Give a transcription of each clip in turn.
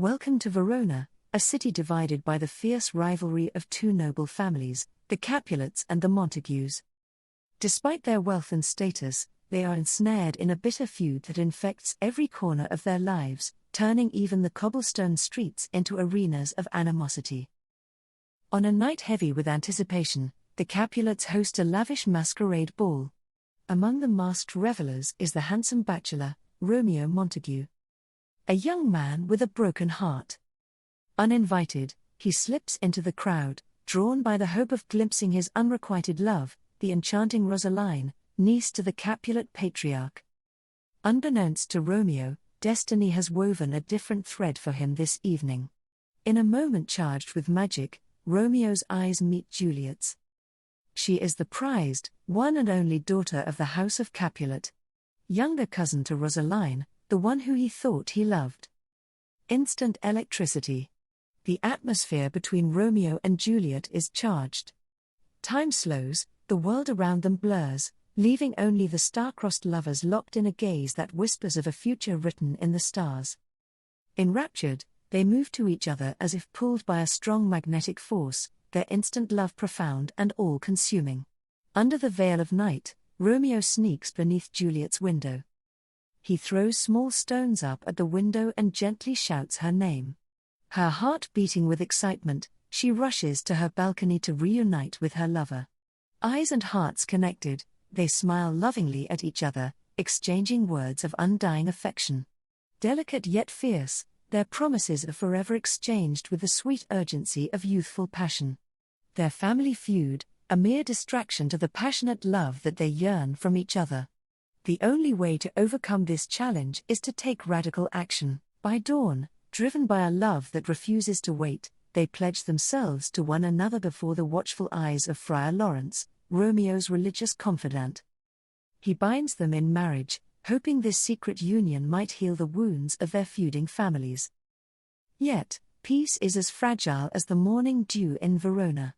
Welcome to Verona, a city divided by the fierce rivalry of two noble families, the Capulets and the Montagues. Despite their wealth and status, they are ensnared in a bitter feud that infects every corner of their lives, turning even the cobblestone streets into arenas of animosity. On a night heavy with anticipation, the Capulets host a lavish masquerade ball. Among the masked revelers is the handsome bachelor, Romeo Montague. A young man with a broken heart. Uninvited, he slips into the crowd, drawn by the hope of glimpsing his unrequited love, the enchanting Rosaline, niece to the Capulet patriarch. Unbeknownst to Romeo, destiny has woven a different thread for him this evening. In a moment charged with magic, Romeo's eyes meet Juliet's. She is the prized, one and only daughter of the House of Capulet. Younger cousin to Rosaline, the one who he thought he loved. Instant electricity. The atmosphere between Romeo and Juliet is charged. Time slows, the world around them blurs, leaving only the star-crossed lovers locked in a gaze that whispers of a future written in the stars. Enraptured, they move to each other as if pulled by a strong magnetic force, their instant love profound and all-consuming. Under the veil of night, Romeo sneaks beneath Juliet's window. He throws small stones up at the window and gently shouts her name. Her heart beating with excitement, she rushes to her balcony to reunite with her lover. Eyes and hearts connected, they smile lovingly at each other, exchanging words of undying affection. Delicate yet fierce, their promises are forever exchanged with the sweet urgency of youthful passion. Their family feud, a mere distraction to the passionate love that they yearn from each other. The only way to overcome this challenge is to take radical action. By dawn, driven by a love that refuses to wait, they pledge themselves to one another before the watchful eyes of Friar Lawrence, Romeo's religious confidant. He binds them in marriage, hoping this secret union might heal the wounds of their feuding families. Yet, peace is as fragile as the morning dew in Verona.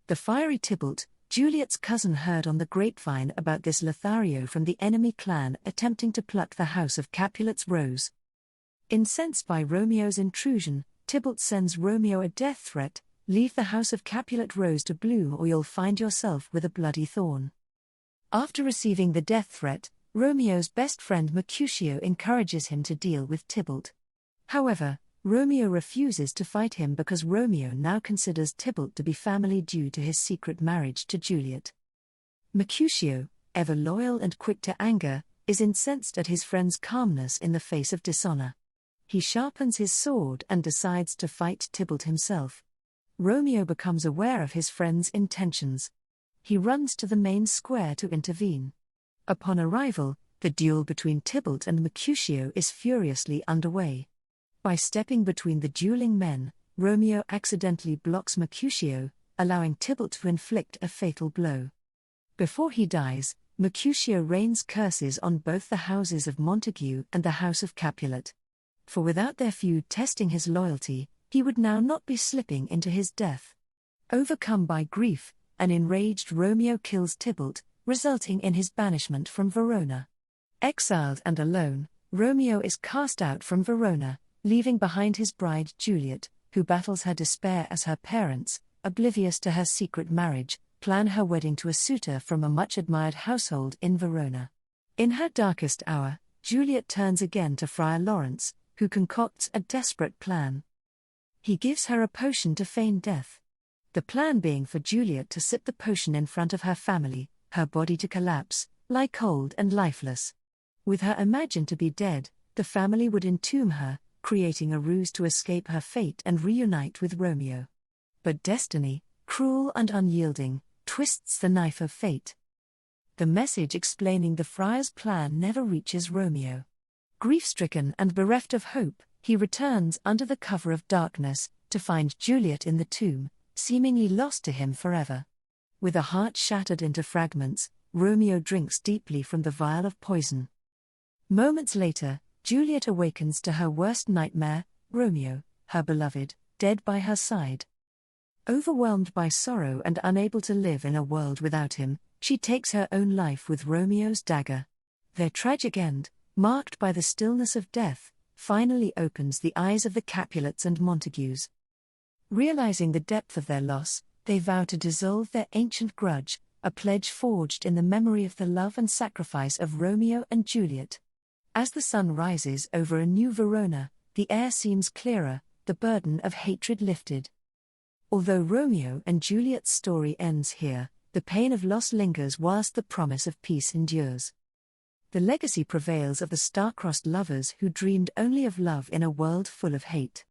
The fiery Tybalt, Juliet's cousin, heard on the grapevine about this Lothario from the enemy clan attempting to pluck the House of Capulet's rose. Incensed by Romeo's intrusion, Tybalt sends Romeo a death threat: leave the House of Capulet rose to bloom or you'll find yourself with a bloody thorn. After receiving the death threat, Romeo's best friend Mercutio encourages him to deal with Tybalt. However, Romeo refuses to fight him because Romeo now considers Tybalt to be family due to his secret marriage to Juliet. Mercutio, ever loyal and quick to anger, is incensed at his friend's calmness in the face of dishonor. He sharpens his sword and decides to fight Tybalt himself. Romeo becomes aware of his friend's intentions. He runs to the main square to intervene. Upon arrival, the duel between Tybalt and Mercutio is furiously underway. By stepping between the dueling men, Romeo accidentally blocks Mercutio, allowing Tybalt to inflict a fatal blow. Before he dies, Mercutio rains curses on both the houses of Montague and the House of Capulet. For without their feud testing his loyalty, he would now not be slipping into his death. Overcome by grief, an enraged Romeo kills Tybalt, resulting in his banishment from Verona. Exiled and alone, Romeo is cast out from Verona, leaving behind his bride Juliet, who battles her despair as her parents, oblivious to her secret marriage, plan her wedding to a suitor from a much-admired household in Verona. In her darkest hour, Juliet turns again to Friar Lawrence, who concocts a desperate plan. He gives her a potion to feign death. The plan being for Juliet to sip the potion in front of her family, her body to collapse, lie cold and lifeless. With her imagined to be dead, the family would entomb her, creating a ruse to escape her fate and reunite with Romeo. But destiny, cruel and unyielding, twists the knife of fate. The message explaining the friar's plan never reaches Romeo. Grief-stricken and bereft of hope, he returns under the cover of darkness, to find Juliet in the tomb, seemingly lost to him forever. With a heart shattered into fragments, Romeo drinks deeply from the vial of poison. Moments later, Juliet awakens to her worst nightmare, Romeo, her beloved, dead by her side. Overwhelmed by sorrow and unable to live in a world without him, she takes her own life with Romeo's dagger. Their tragic end, marked by the stillness of death, finally opens the eyes of the Capulets and Montagues. Realizing the depth of their loss, they vow to dissolve their ancient grudge, a pledge forged in the memory of the love and sacrifice of Romeo and Juliet. As the sun rises over a new Verona, the air seems clearer, the burden of hatred lifted. Although Romeo and Juliet's story ends here, the pain of loss lingers whilst the promise of peace endures. The legacy prevails of the star-crossed lovers who dreamed only of love in a world full of hate.